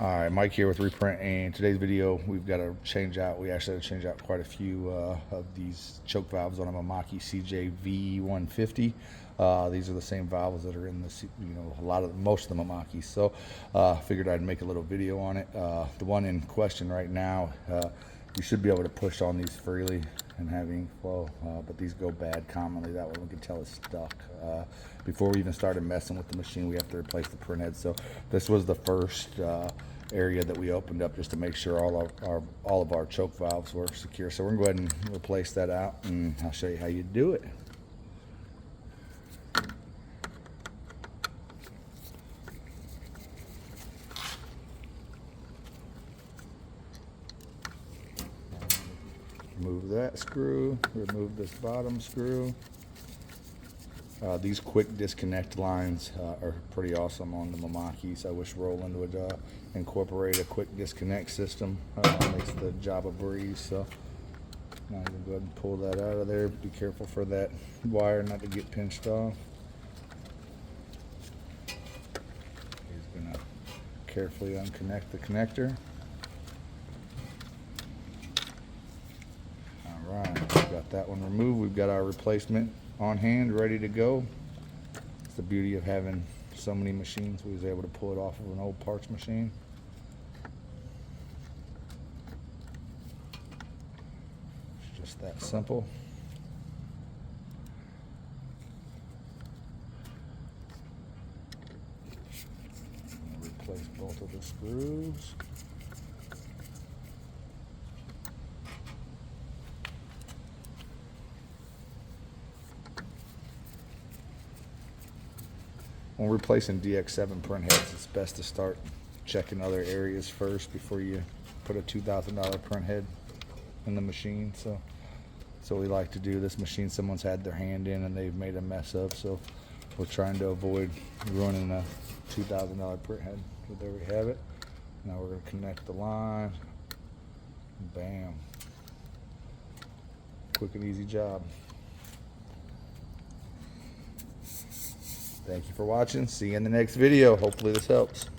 Alright, Mike here with Reprint, and today's video we've got to change out, we actually had to change out quite a few of these choke valves on a Mimaki CJV150. These are the same valves that are in the, most of the Mimakis, so figured I'd make a little video on it. The one in question right now, you should be able to push on these freely and having flow, but these go bad commonly. That one we can tell is stuck. Before we even started messing with the machine, we have to replace the print head. So this was the first area that we opened up just to make sure all of our choke valves were secure. So we're going to go ahead and replace that out, and I'll show you how you do it. Remove that screw, remove this bottom screw. These quick disconnect lines are pretty awesome on the Mimakis. I wish Roland would incorporate a quick disconnect system. Makes the job a breeze. So now you can go ahead and pull that out of there. Be careful for that wire not to get pinched off. He's going to carefully unconnect the connector. Alright, we've got that one removed. We've got our replacement on hand, ready to go. It's the beauty of having so many machines. We was able to pull it off of an old parts machine. It's just that simple. I'm going to replace both of the screws. When replacing DX7 print heads, it's best to start checking other areas first before you put a $2,000 print head in the machine. So that's what we like to do. This machine someone's had their hand in and they've made a mess of, so we're trying to avoid ruining a $2,000 print head. So there we have it. Now we're going to connect the line. Bam. Quick and easy job. Thank you for watching. See you in the next video. Hopefully this helps.